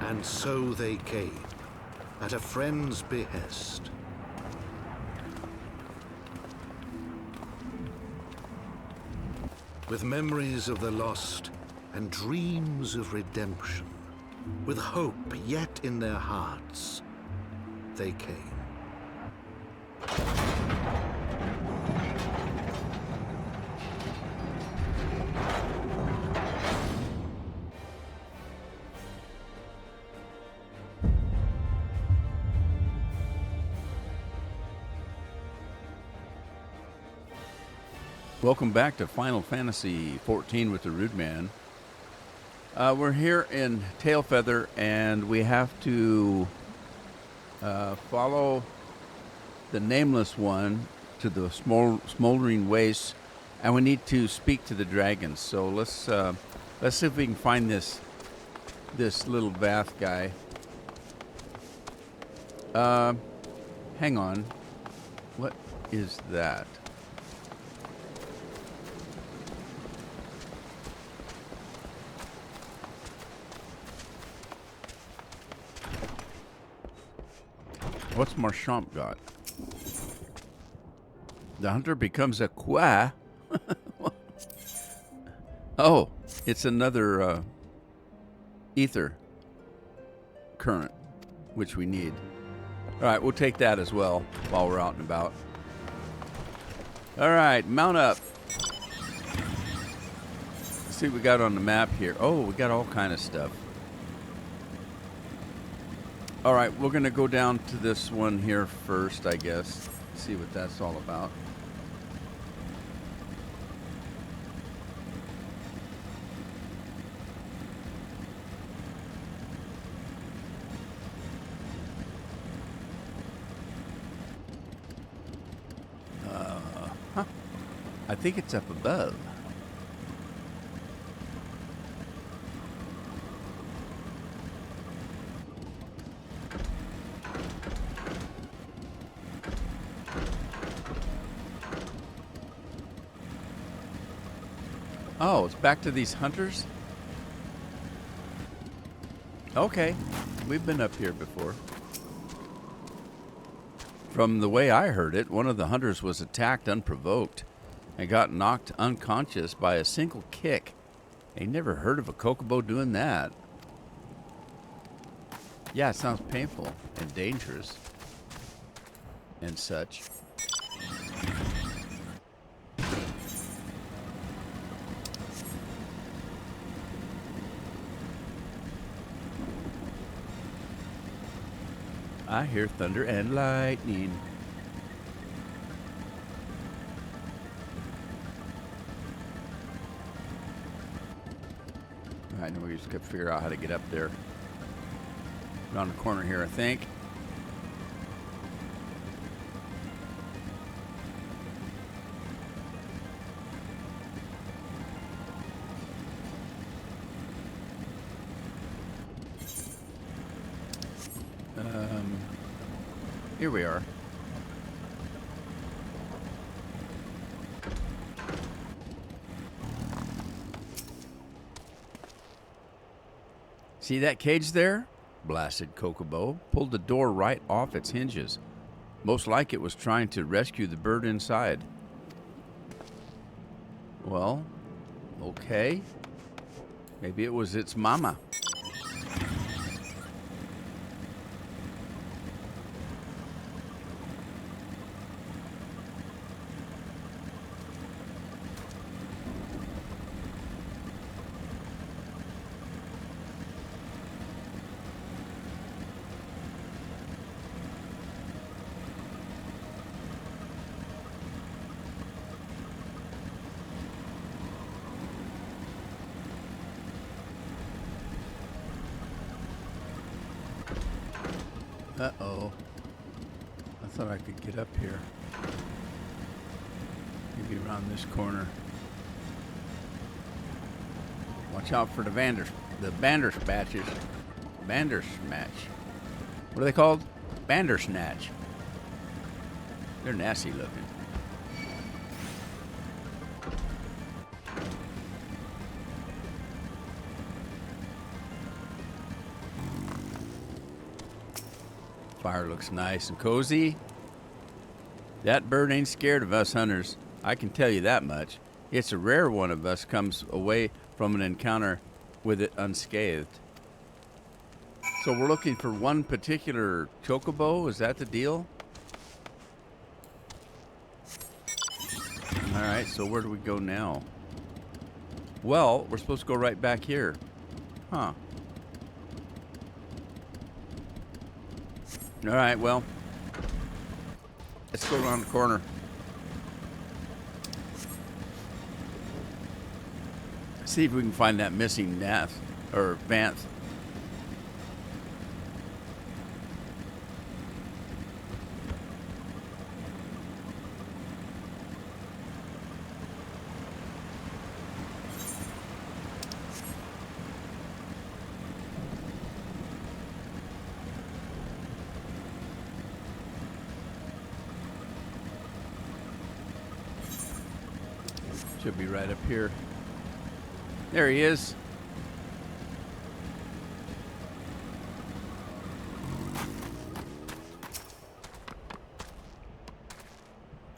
And so they came, at a friend's behest. With memories of the lost and dreams of redemption, with hope yet in their hearts, they came. Welcome back to Final Fantasy XIV with the Rude Man. We're here in Tailfeather, and we have to follow the Nameless One to the smoldering wastes, and we need to speak to the dragons. So let's see if we can find this little bath guy. Hang on, what is that? What's Marchant got? The hunter becomes a qua. Oh, it's another ether current, which we need. All right, we'll take that as well while we're out and about. All right, mount up. Let's see what we got on the map here. Oh, we got all kind of stuff. All right, we're going to go down to this one here first, I guess. See what that's all about. I think it's up above. Oh, it's back to these hunters? Okay, we've been up here before. From the way I heard it, one of the hunters was attacked unprovoked and got knocked unconscious by a single kick. I never heard of a Kokobo doing that. Yeah, it sounds painful and dangerous and such. I hear thunder and lightning. I know we just got to figure out how to get up there. Around the corner here, I think. Here we are. See that cage there? Blasted Kokobo pulled the door right off its hinges. Most like it was trying to rescue the bird inside. Well, okay. Maybe it was its mama. Uh-oh. I thought I could get up here. Maybe around this corner. Watch out for the Bandersnatches. Bandersnatch. What are they called? Bandersnatch. They're nasty looking. Fire looks nice and cozy. That bird ain't scared of us hunters. I can tell you that much. It's a rare one of us comes away from an encounter with it unscathed. So we're looking for one particular chocobo? Is that the deal? Alright, so where do we go now? Well, we're supposed to go right back here. Huh. Alright, well, let's go around the corner. See if we can find that missing Nath or Vance. Should be right up here. There he is.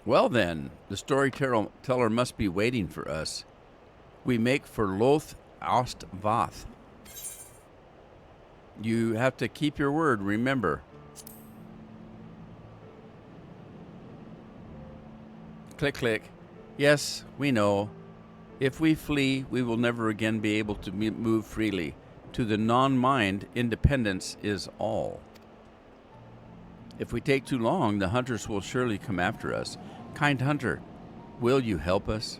Well then, the storyteller must be waiting for us. We make for Loth Ost Vath. You have to keep your word, remember. Click, click. Yes, we know. If we flee, we will never again be able to move freely. To the non-mind, independence is all. If we take too long, the hunters will surely come after us. Kind hunter, will you help us?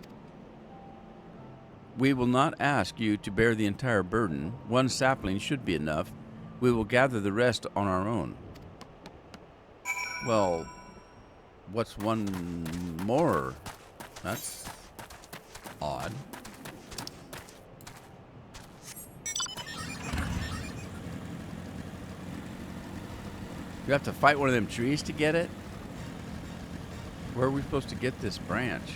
We will not ask you to bear the entire burden. One sapling should be enough. We will gather the rest on our own. Well, what's one more? That's odd. You have to fight one of them trees to get it? Where are we supposed to get this branch?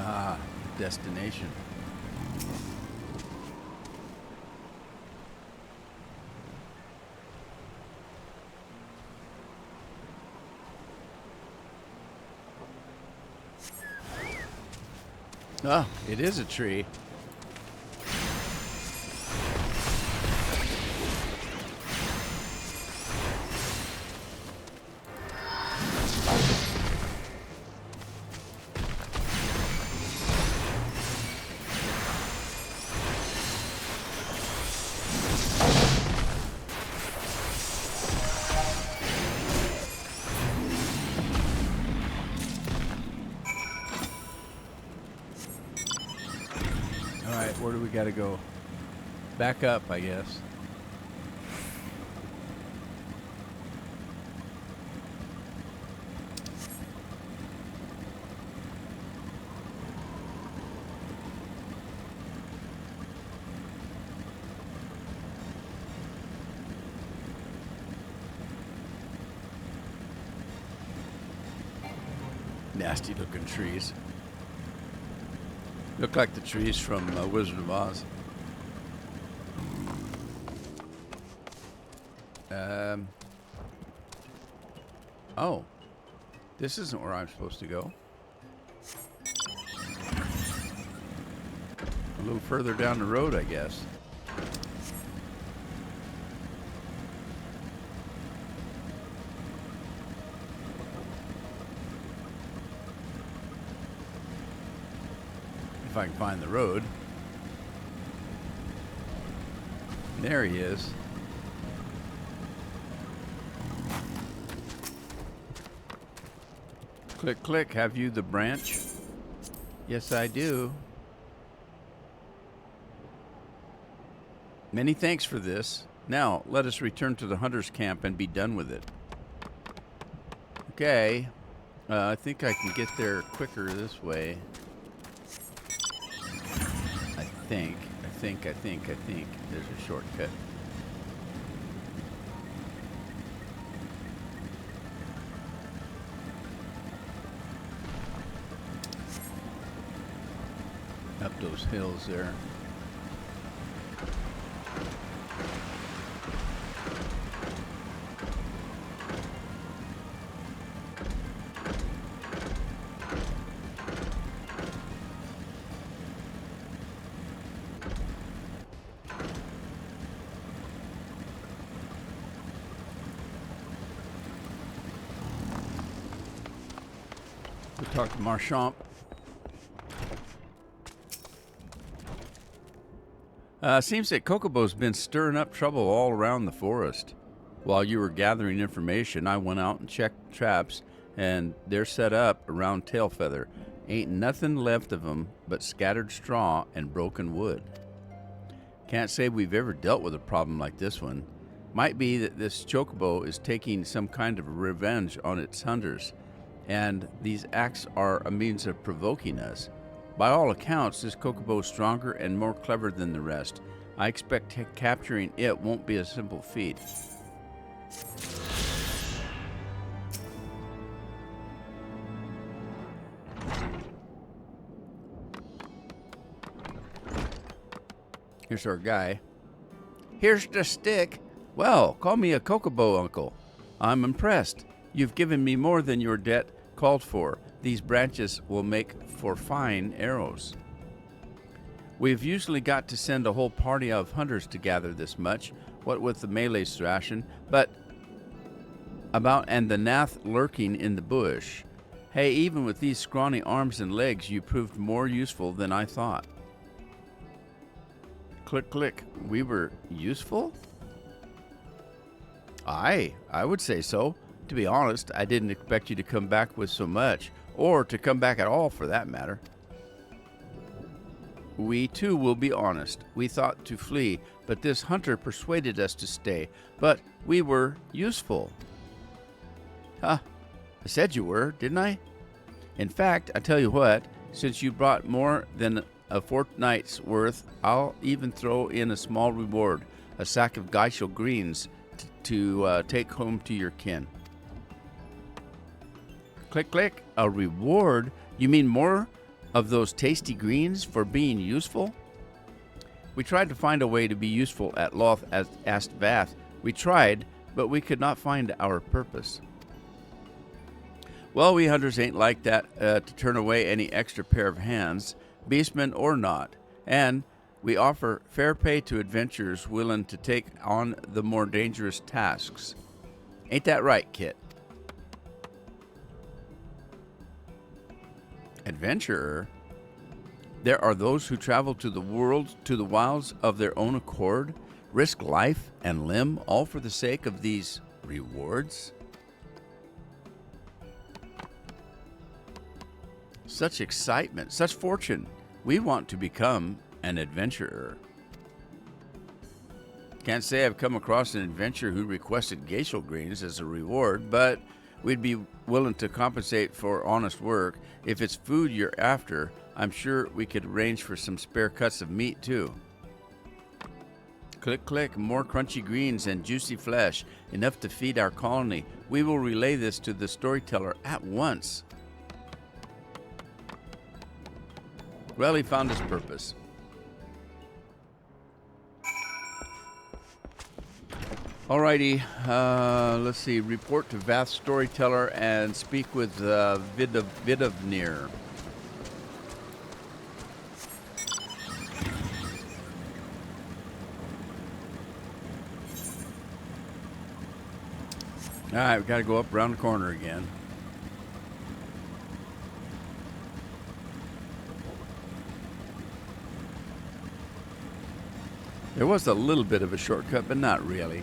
Ah, destination. Oh, it is a tree. Where do we gotta go? Back up, I guess. Nasty looking trees. Look like the trees from Wizard of Oz. Oh, this isn't where I'm supposed to go. A little further down the road, I guess. If I can find the road. There he is. Click, click. Have you the branch? Yes, I do. Many thanks for this. Now, let us return to the hunter's camp and be done with it. Okay. I think I can get there quicker this way. I think. There's a shortcut. those hills there. We'll talk to Marchand. Seems that Kokobo's been stirring up trouble all around the forest. While you were gathering information, I went out and checked traps, and they're set up around Tailfeather. Ain't nothing left of 'em but scattered straw and broken wood. Can't say we've ever dealt with a problem like this one. Might be that this Chocobo is taking some kind of revenge on its hunters, and these acts are a means of provoking us. By all accounts, this Kokobo is stronger and more clever than the rest. I expect capturing it won't be a simple feat. Here's our guy. Here's the stick. Well, call me a Kokobo, Uncle. I'm impressed. You've given me more than your debt called for. These branches will make for fine arrows. We've usually got to send a whole party of hunters to gather this much, what with the Malays thrashing, and the Nath lurking in the bush. Hey, even with these scrawny arms and legs, you proved more useful than I thought. Click, click. We were useful? I would say so. To be honest, I didn't expect you to come back with so much, or to come back at all for that matter. We too will be honest. We thought to flee, but this hunter persuaded us to stay. But we were useful. Huh, I said you were, didn't I? In fact, I tell you what, since you brought more than a fortnight's worth, I'll even throw in a small reward, a sack of Geishel greens to take home to your kin. Click, click. A reward? You mean more of those tasty greens for being useful? We tried to find a way to be useful at Loth Astvath. We tried, but we could not find our purpose. Well, we hunters ain't like that to turn away any extra pair of hands, beastmen or not, and we offer fair pay to adventurers willing to take on the more dangerous tasks. Ain't that right, Kit? Adventurer? There are those who travel to the wilds of their own accord, risk life and limb, all for the sake of these rewards? Such excitement, such fortune. We want to become an adventurer. Can't say I've come across an adventurer who requested Geishel greens as a reward, but we'd be willing to compensate for honest work. If it's food you're after, I'm sure we could arrange for some spare cuts of meat too. Click, click, more crunchy greens and juicy flesh, enough to feed our colony. We will relay this to the storyteller at once. Well, he found his purpose. Alrighty, let's see. Report to Vath Storyteller and speak with Vidovnir. Alright, we gotta go up around the corner again. There was a little bit of a shortcut, but not really.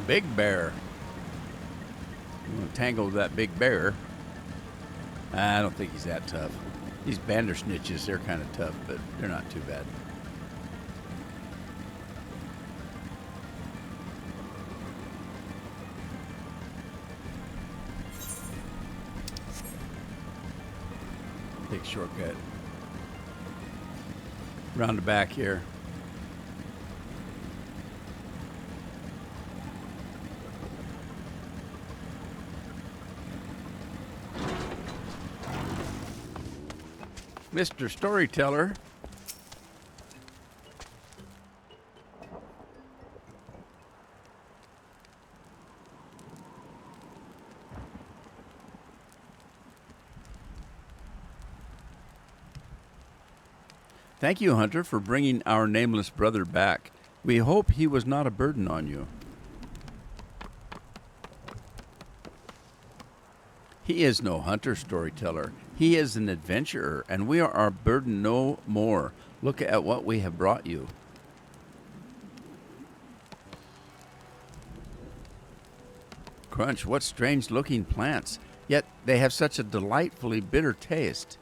Big bear. I'm going to tangle with that big bear. I don't think he's that tough. These bandersnitches, they're kind of tough, but they're not too bad. Big shortcut. Round the back here. Mr. Storyteller. Thank you, Hunter, for bringing our nameless brother back. We hope he was not a burden on you. He is no hunter, Storyteller. He is an adventurer, and we are our burden no more. Look at what we have brought you. Crunch, what strange-looking plants, yet they have such a delightfully bitter taste.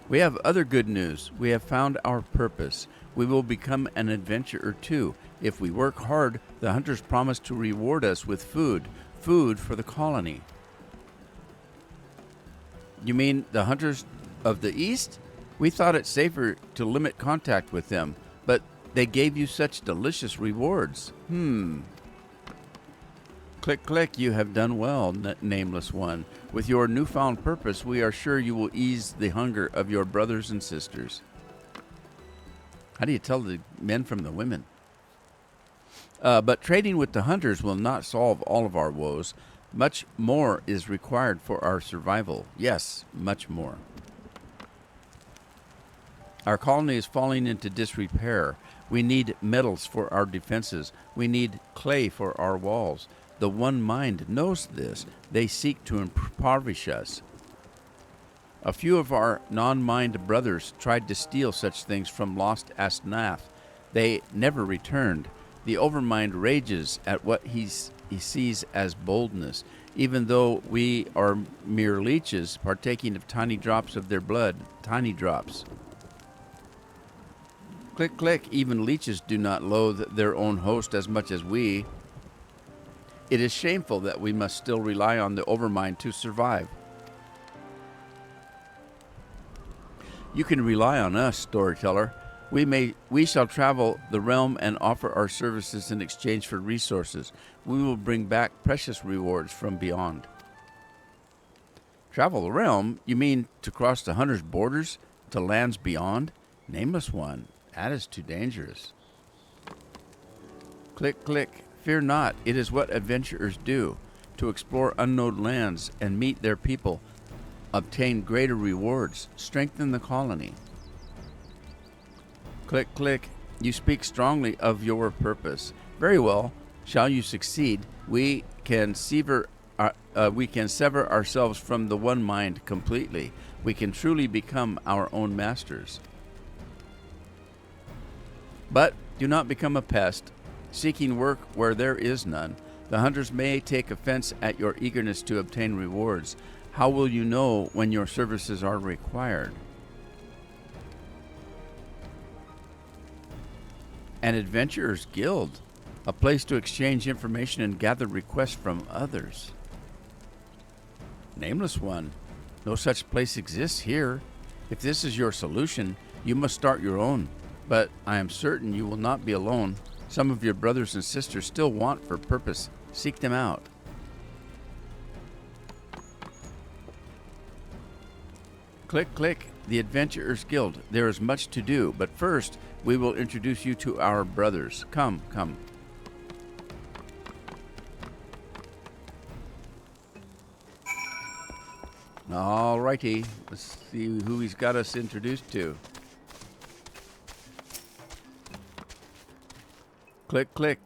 We have other good news. We have found our purpose. We will become an adventurer too. If we work hard, the hunters promise to reward us with food for the colony. You mean the hunters of the East? We thought it safer to limit contact with them, but they gave you such delicious rewards. Click, click, you have done well, Nameless One. With your newfound purpose, we are sure you will ease the hunger of your brothers and sisters. How do you tell the men from the women? But trading with the hunters will not solve all of our woes. Much more is required for our survival. Yes, much more. Our colony is falling into disrepair. We need metals for our defenses. We need clay for our walls. The One Mind knows this. They seek to impoverish us. A few of our non-mind brothers tried to steal such things from lost Asnath. They never returned. The Overmind rages at what he sees as boldness, even though we are mere leeches partaking of tiny drops of their blood, tiny drops. Click, click, even leeches do not loathe their own host as much as we. It is shameful that we must still rely on the Overmind to survive. You can rely on us, Storyteller. We shall travel the realm and offer our services in exchange for resources. We will bring back precious rewards from beyond. Travel the realm? You mean to cross the hunter's borders to lands beyond? Nameless One, that is too dangerous. Click, click. Fear not. It is what adventurers do, to explore unknown lands and meet their people, obtain greater rewards, strengthen the colony. Click, click. You speak strongly of your purpose. Very well. Shall you succeed, we can sever ourselves from the One Mind completely. We can truly become our own masters. But do not become a pest, seeking work where there is none. The hunters may take offense at your eagerness to obtain rewards. How will you know when your services are required? An adventurer's guild, a place to exchange information and gather requests from others. Nameless One, no such place exists here. If this is your solution, you must start your own. But I am certain you will not be alone. Some of your brothers and sisters still want for purpose. Seek them out. Click, click, the Adventurers Guild. There is much to do, but first we will introduce you to our brothers. Come, come. All righty, let's see who he's got us introduced to. Click, click.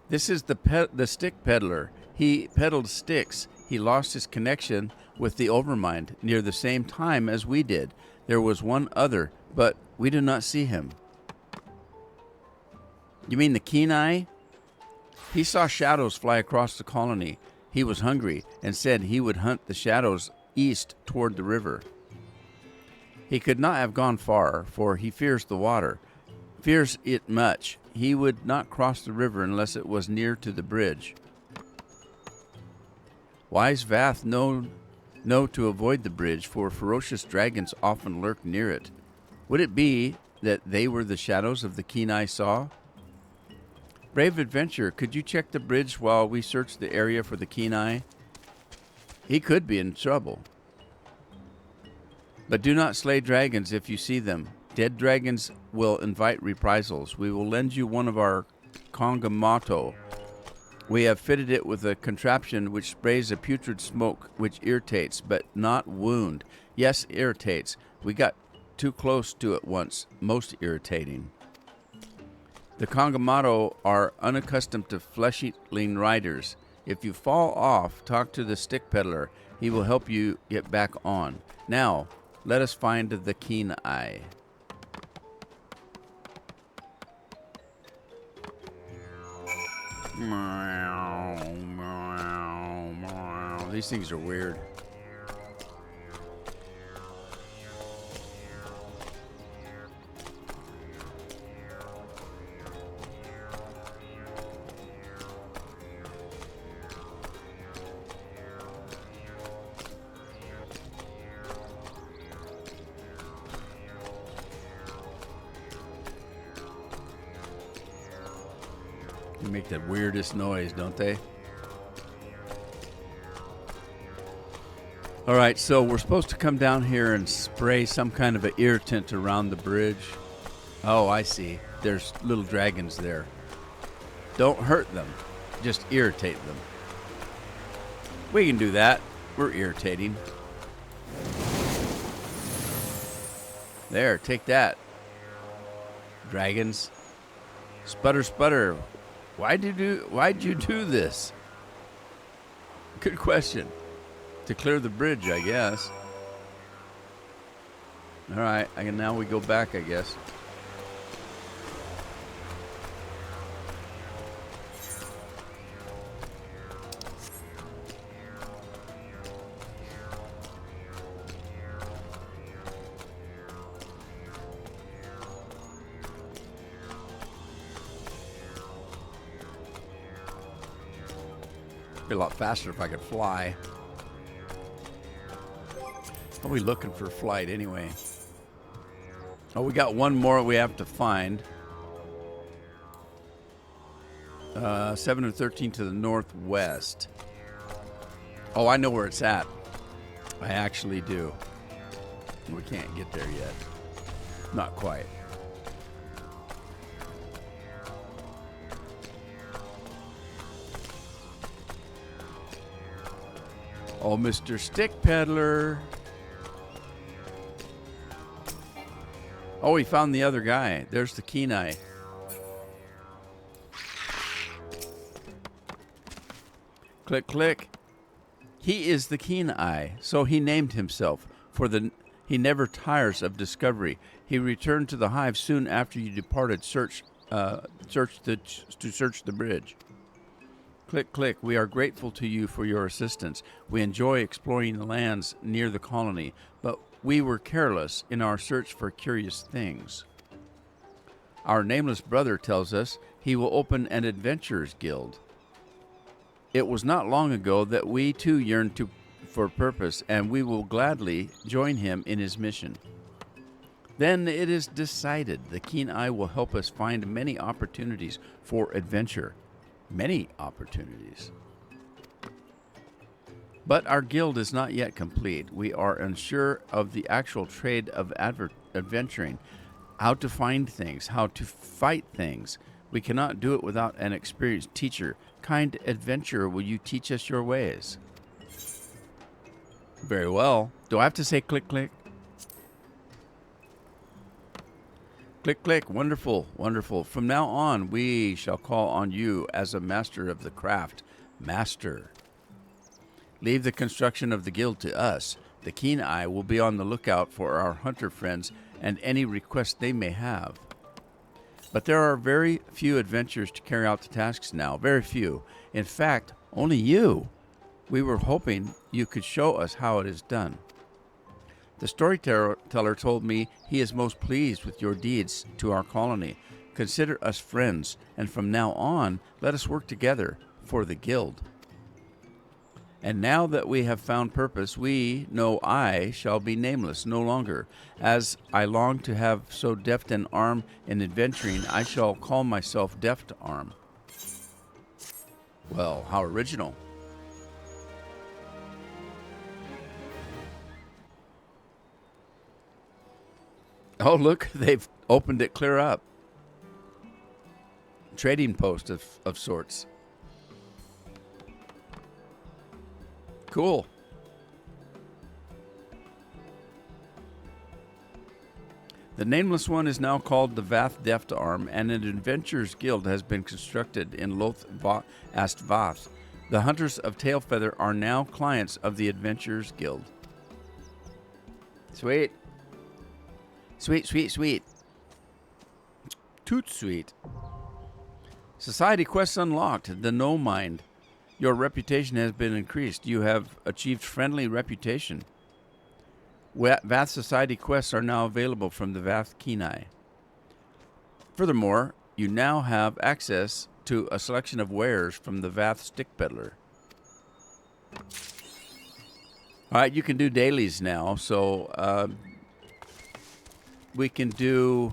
This is the stick peddler. He peddled sticks. He lost his connection with the Overmind near the same time as we did. There was one other, but we do not see him. You mean the Keen Eye? He saw shadows fly across the colony. He was hungry and said he would hunt the shadows east toward the river. He could not have gone far, for he fears the water, fears it much. He would not cross the river unless it was near to the bridge. Wise Vath know to avoid the bridge, for ferocious dragons often lurk near it. Would it be that they were the shadows of the Kenai saw? Brave adventurer, could you check the bridge while we search the area for the Kenai? He could be in trouble. But do not slay dragons if you see them. Dead dragons will invite reprisals. We will lend you one of our Kongamato. We have fitted it with a contraption which sprays a putrid smoke which irritates, but not wound. Yes, irritates. We got too close to it once. Most irritating. The Kongamato are unaccustomed to flesh-eating riders. If you fall off, talk to the stick peddler. He will help you get back on. Now, let us find the Kenai. These things are weird. They make the weirdest noise, don't they? All right, so we're supposed to come down here and spray some kind of an irritant around the bridge. Oh, I see. There's little dragons there. Don't hurt them. Just irritate them. We can do that. We're irritating. There, take that. Dragons. Sputter, sputter. Why'd you do this? Good question. To clear the bridge, I guess. All right, now we go back, I guess. Be a lot faster if I could fly. How are we looking for flight anyway? Oh, we got one more we have to find. 7 and 13 to the northwest. Oh, I know where it's at. I actually do. We can't get there yet. Not quite. Oh, Mr. Stick Peddler. Oh, he found the other guy. There's the Kenai. Click, click. He is the Kenai, so he named himself. He never tires of discovery. He returned to the hive soon after you departed. To search the bridge. Click, click. We are grateful to you for your assistance. We enjoy exploring the lands near the colony, but we were careless in our search for curious things. Our nameless brother tells us he will open an adventurers guild. It was not long ago that we too yearned for purpose, and we will gladly join him in his mission. Then it is decided the Kenai will help us find many opportunities for adventure. Many opportunities. But our guild is not yet complete. We are unsure of the actual trade of adventuring, how to find things, how to fight things. We cannot do it without an experienced teacher. Kind adventurer, will you teach us your ways? Very well. Do I have to say click, click? Click, click. Wonderful, wonderful. From now on, we shall call on you as a master of the craft. Master. Leave the construction of the guild to us. The Kenai will be on the lookout for our hunter friends and any requests they may have. But there are very few adventurers to carry out the tasks now. Very few. In fact, only you. We were hoping you could show us how it is done. The storyteller told me he is most pleased with your deeds to our colony. Consider us friends, and from now on, let us work together for the guild. And now that we have found purpose, we know I shall be nameless no longer. As I long to have so deft an arm in adventuring, I shall call myself Deft Arm. Well, how original. Oh, look, they've opened it clear up. Trading post of sorts. Cool. The Nameless One is now called the Vath Deft Arm, and an adventurers guild has been constructed in Loth Ast Vath. The Hunters of Tailfeather are now clients of the Adventurers Guild. Sweet. Sweet, sweet, sweet. Toot sweet. Society quests unlocked. The No Mind. Your reputation has been increased. You have achieved friendly reputation. Vath Society quests are now available from the Vath Kenai. Furthermore, you now have access to a selection of wares from the Vath Stick Peddler. All right, you can do dailies now. So we can do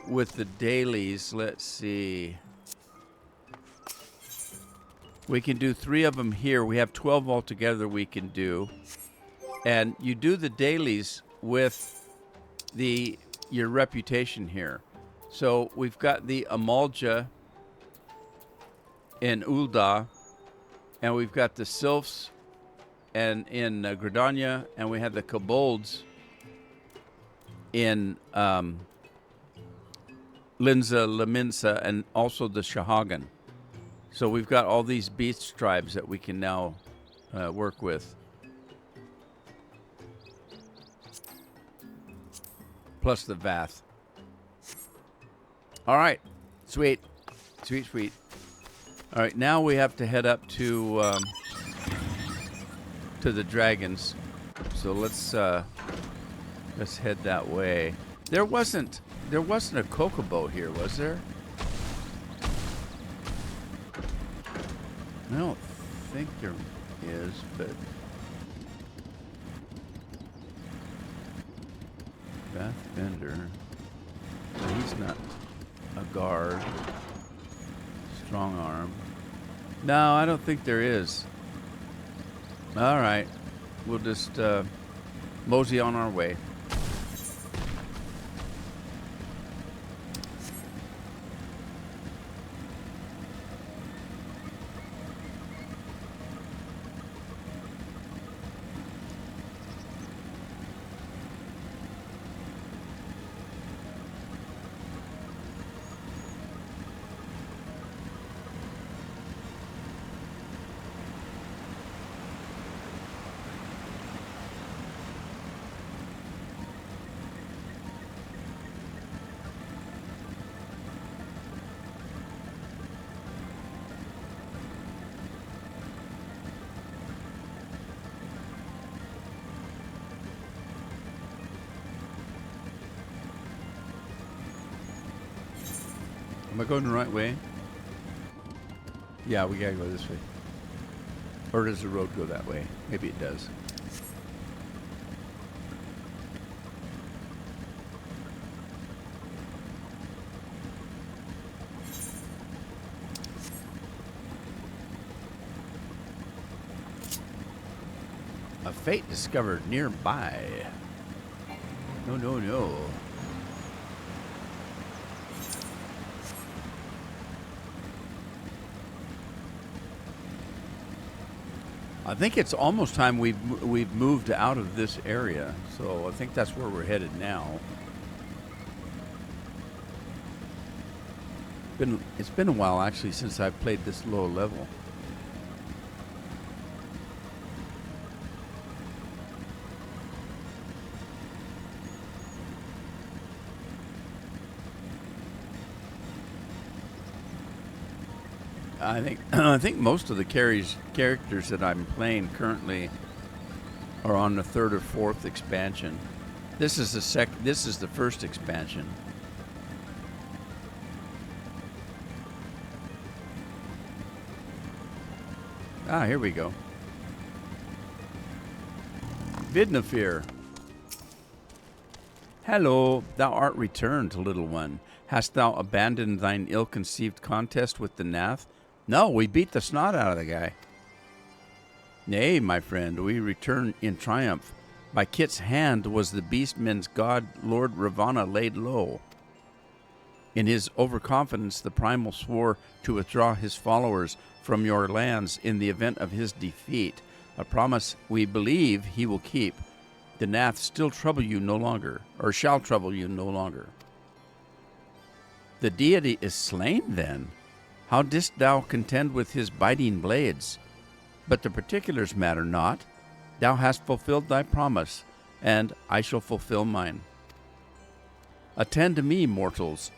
with the dailies, let's see. We can do 3 of them here. We have 12 altogether we can do. And you do the dailies with your reputation here. So we've got the Amalja in Ulda, and we've got the Sylphs and in Gridania, and we have the Kobolds in Linza, Laminsa, and also the Shahagan. So we've got all these beast tribes that we can now work with. Plus the Vath. All right. Sweet. Sweet, sweet. All right, now we have to head up to the dragons. So let's head that way. There wasn't a Kokobo here, was there? I don't think there is, but Bath Bender. No, he's not a guard. Strong arm. No, I don't think there is. All right, we'll just mosey on our way. Am I going the right way? Yeah, we gotta go this way. Or does the road go that way? Maybe it does. A fate discovered nearby. No, no, no. I think it's almost time we've moved out of this area, so I think that's where we're headed now. It's been a while actually since I've played this low level. I think most of the characters that I'm playing currently are on the third or fourth expansion. This is the first expansion. Ah, here we go. Vidnafir. Hello, thou art returned, little one. Hast thou abandoned thine ill-conceived contest with the Nath? No, we beat the snot out of the guy. Nay, my friend, we return in triumph. By Kit's hand was the beastmen's god, Lord Ravana, laid low. In his overconfidence, the Primal swore to withdraw his followers from your lands in the event of his defeat, a promise we believe he will keep. The Nath still trouble you no longer, or shall trouble you no longer. The deity is slain, then? How didst thou contend with his biting blades? But the particulars matter not. Thou hast fulfilled thy promise, and I shall fulfill mine. Attend to me, mortals.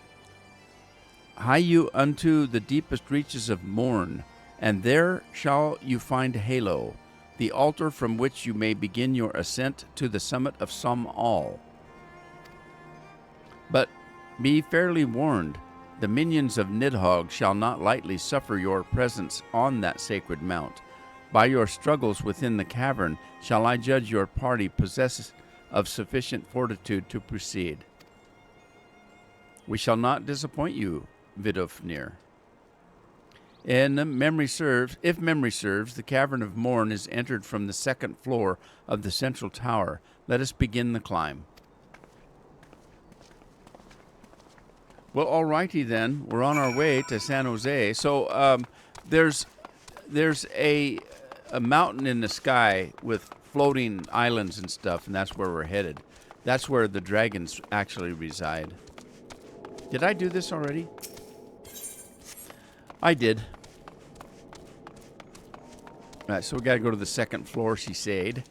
Hie you unto the deepest reaches of morn, and there shall you find Halo, the altar from which you may begin your ascent to the summit of Somal. But be fairly warned, the minions of Nidhogg shall not lightly suffer your presence on that sacred mount. By your struggles within the cavern shall I judge your party possessed of sufficient fortitude to proceed. We shall not disappoint you, Vidofnir. If memory serves, the cavern of Morn is entered from the second floor of the central tower. Let us begin the climb. Well, alrighty then. We're on our way to San Jose. So there's a mountain in the sky with floating islands and stuff, and that's where we're headed. That's where the dragons actually reside. Did I do this already? I did. All right, so we got to go to the second floor, she said.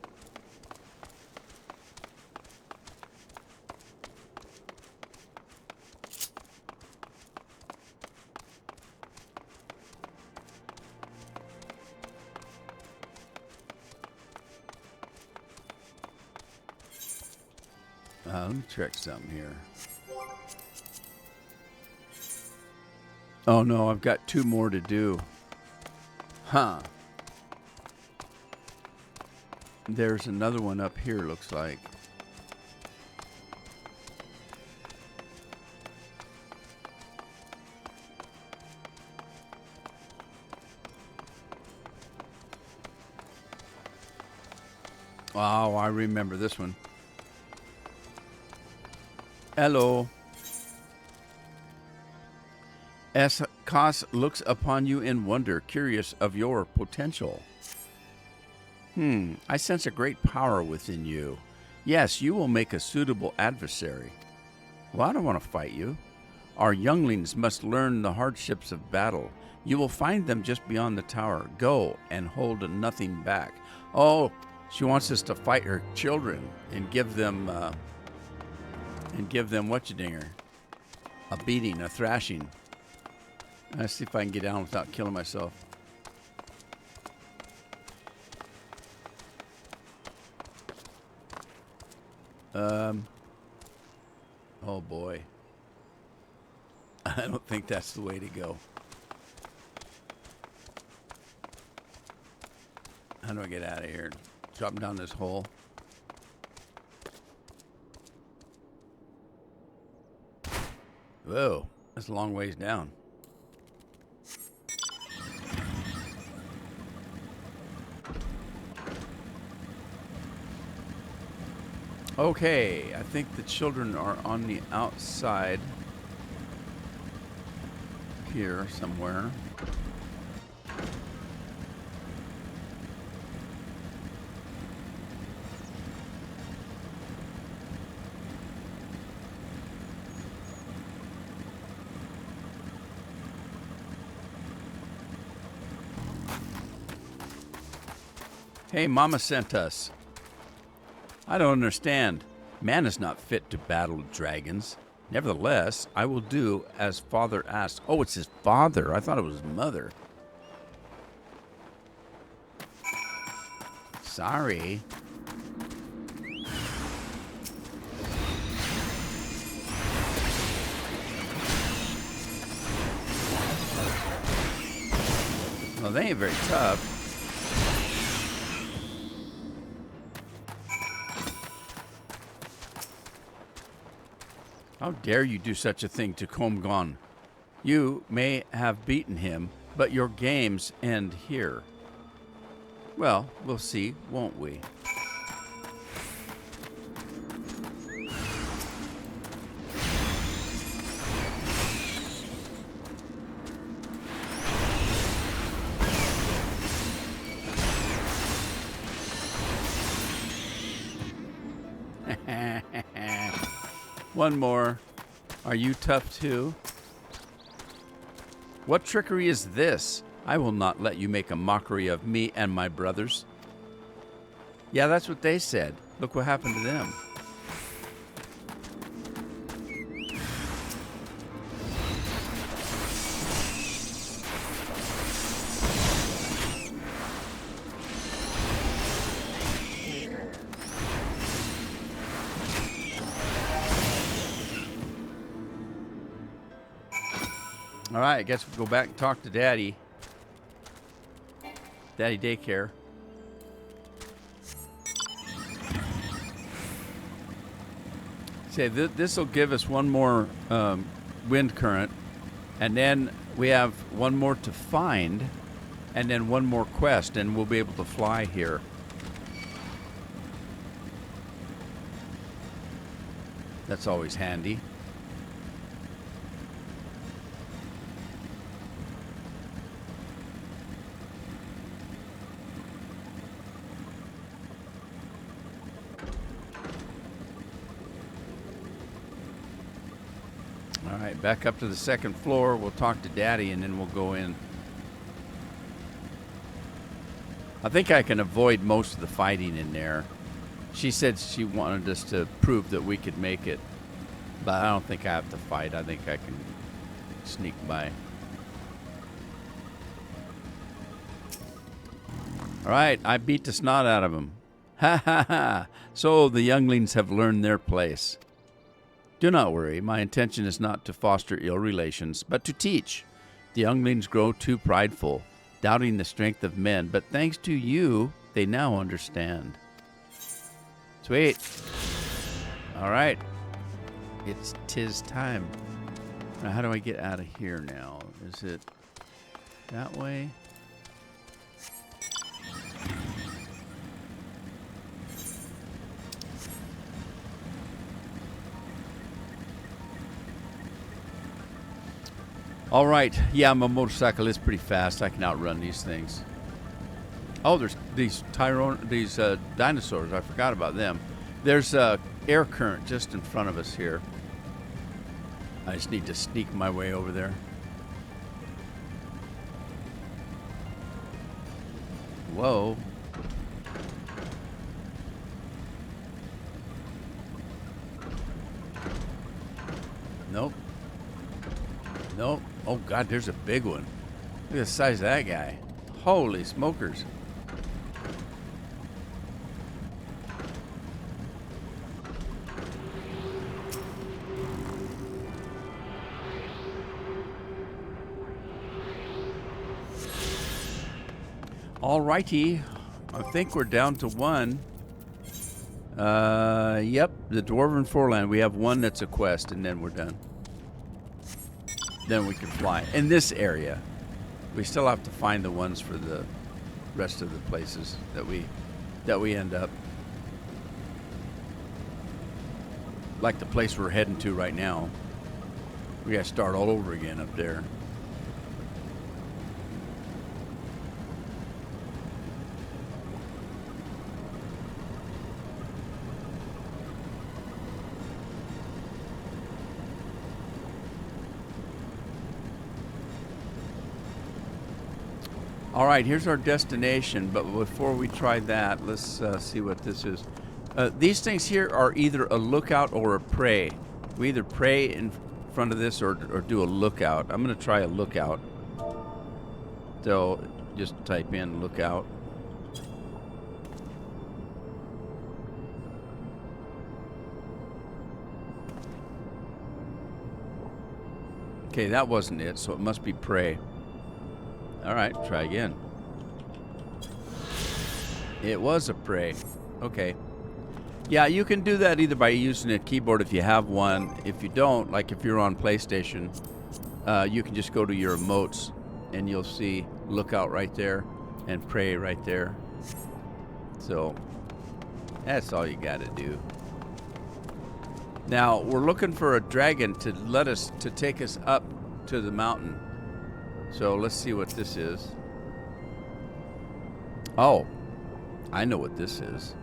Let me check something here. Oh no, I've got 2 more to do. Huh. There's another one up here, looks like. Oh, I remember this one. Hello. Kas looks upon you in wonder, curious of your potential. I sense a great power within you. Yes, you will make a suitable adversary. Well, I don't want to fight you. Our younglings must learn the hardships of battle. You will find them just beyond the tower. Go and hold nothing back. Oh, she wants us to fight her children and give them whatcha-dinger. A beating, a thrashing. Let's see if I can get down without killing myself. Oh boy. I don't think that's the way to go. How do I get out of here? Drop down this hole. Whoa, that's a long ways down. Okay, I think the children are on the outside here somewhere. Hey, Mama sent us. I don't understand. Man is not fit to battle dragons. Nevertheless, I will do as father asked. Oh, it's his father. I thought it was his mother. Sorry. Well, they ain't very tough. How dare you do such a thing to Comgon? You may have beaten him, but your games end here. Well, we'll see, won't we? One more. Are you tough too? What trickery is this? I will not let you make a mockery of me and my brothers. Yeah, that's what they said. Look what happened to them. All right, I guess we'll go back and talk to Daddy. Daddy daycare. Say, this will give us one more wind current, and then we have one more to find, and then one more quest, and we'll be able to fly here. That's always handy. All right, back up to the second floor. We'll talk to Daddy, and then we'll go in. I think I can avoid most of the fighting in there. She said she wanted us to prove that we could make it, but I don't think I have to fight. I think I can sneak by. All right, I beat the snot out of him. Ha ha ha. So the younglings have learned their place. Do not worry, my intention is not to foster ill relations, but to teach. The younglings grow too prideful, doubting the strength of men, but thanks to you, they now understand. Sweet. All right. It's 'tis time. Now, how do I get out of here now? Is it that way? All right. Yeah, my motorcycle is pretty fast. I can outrun these things. Oh, there's these dinosaurs. I forgot about them. There's a air current just in front of us here. I just need to sneak my way over there. Whoa. Nope. Nope. Oh, God, there's a big one. Look at the size of that guy. Holy smokers. All righty. I think we're down to one. Yep, the Dwarven Foreland. We have one that's a quest, and then we're done. Then we can fly. In this area, we still have to find the ones for the rest of the places that we end up. Like the place we're heading to right now. We gotta start all over again up there. All right, here's our destination, but before we try that, let's see what this is. These things here are either a lookout or a prey. We either pray in front of this or do a lookout. I'm going to try a lookout. So just type in lookout. Okay, that wasn't it, so it must be pray. All right, try again. It was a pray. Okay. Yeah, you can do that either by using a keyboard if you have one. If you don't, like if you're on PlayStation, you can just go to your emotes and you'll see lookout right there and pray right there. So that's all you got to do. Now we're looking for a dragon to take us up to the mountain. So let's see what this is. Oh, I know what this is.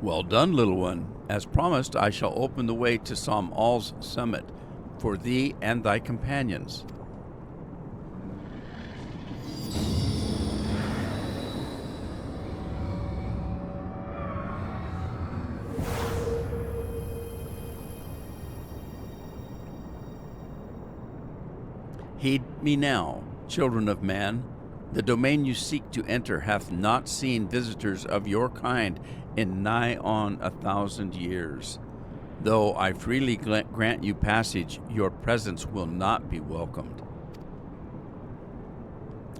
Well done, little one. As promised, I shall open the way to Som'al's summit for thee and thy companions. Heed me now, children of man. The domain you seek to enter hath not seen visitors of your kind in nigh on 1,000 years. Though I freely grant you passage, your presence will not be welcomed.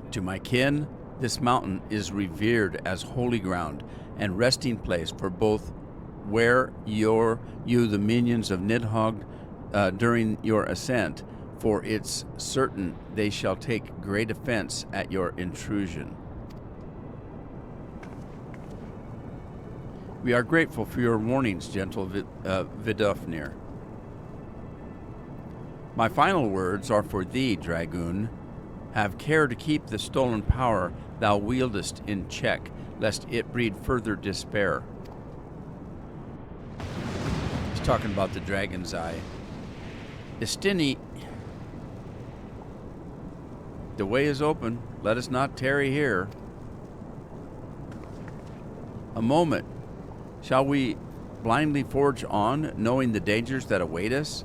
To my kin, this mountain is revered as holy ground and resting place for both where you the minions of Nidhogg during your ascent, for it's certain they shall take great offense at your intrusion. We are grateful for your warnings, gentle Vidofnir. My final words are for thee, Dragoon. Have care to keep the stolen power thou wieldest in check, lest it breed further despair. He's talking about the dragon's eye. Istini, the way is open. Let us not tarry here. A moment. Shall we blindly forge on, knowing the dangers that await us?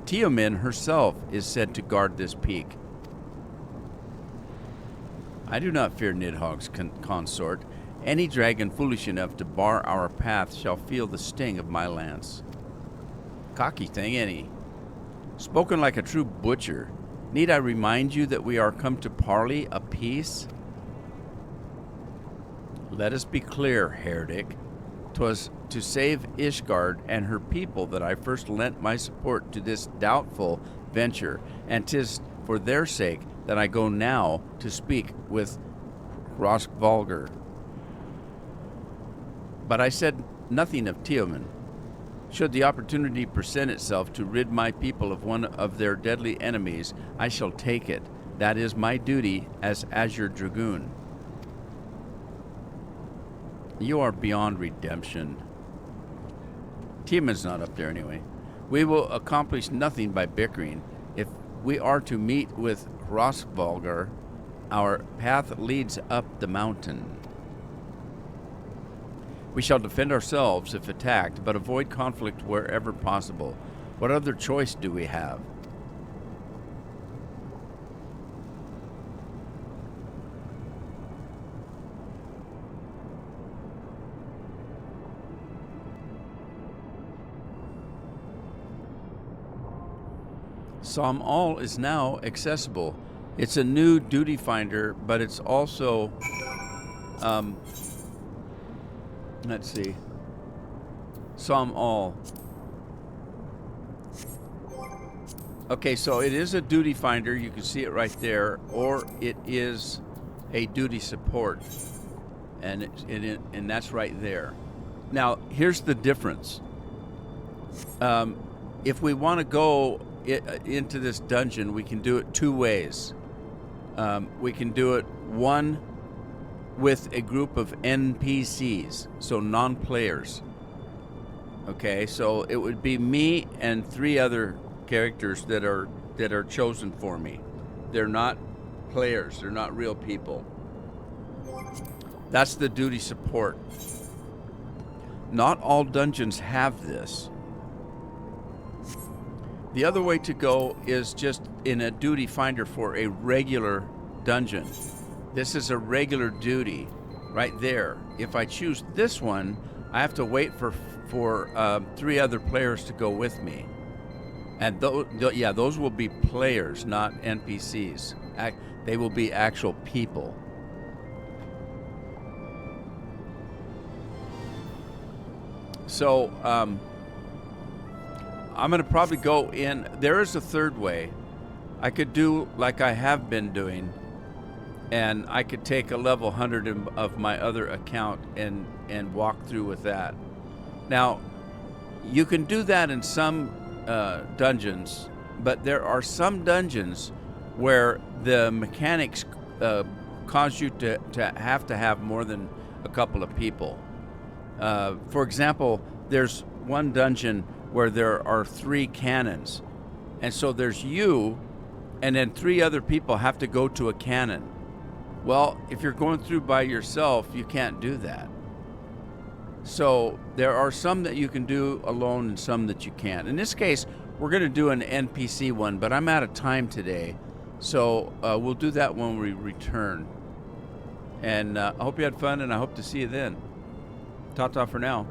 Teomin herself is said to guard this peak. I do not fear Nidhogg's consort. Any dragon foolish enough to bar our path shall feel the sting of my lance. Cocky thing, ain't he? Spoken like a true butcher. Need I remind you that we are come to parley a peace? Let us be clear, Herdic. 'Twas to save Ishgard and her people that I first lent my support to this doubtful venture, and 'tis for their sake that I go now to speak with Hrothgar. But I said nothing of Teoman. Should the opportunity present itself to rid my people of one of their deadly enemies, I shall take it. That is my duty as Azure Dragoon. You are beyond redemption. Teoman's not up there anyway. We will accomplish nothing by bickering. If we are to meet with Hrothgar, our path leads up the mountain. We shall defend ourselves if attacked, but avoid conflict wherever possible. What other choice do we have? Som'al is now accessible. It's a new duty finder, but it's also, let's see, Som'al. Okay, so it is a duty finder. You can see it right there, or it is a duty support, and and that's right there. Now, here's the difference. If we want to go into this dungeon, we can do it two ways. We can do it one with a group of NPCs, so non-players. Okay, so it would be me and 3 other characters that are chosen for me. They're not players, they're not real people. That's the duty support. Not all dungeons have this. The other way to go is just in a duty finder for a regular dungeon. This is a regular duty right there. If I choose this one, I have to wait for 3 other players to go with me. And those will be players, not NPCs. They will be actual people. So I'm going to probably go in. There is a third way. I could do like I have been doing, and I could take a level 100 of my other account and walk through with that. Now, you can do that in some dungeons, but there are some dungeons where the mechanics cause you to have more than a couple of people. For example, there's one dungeon where there are 3 cannons, and so there's you, and then 3 other people have to go to a cannon. Well, if you're going through by yourself, you can't do that. So there are some that you can do alone and some that you can't. In this case, we're going to do an NPC one, but I'm out of time today, so we'll do that when we return. And I hope you had fun, and I hope to see you then. Ta-ta for now.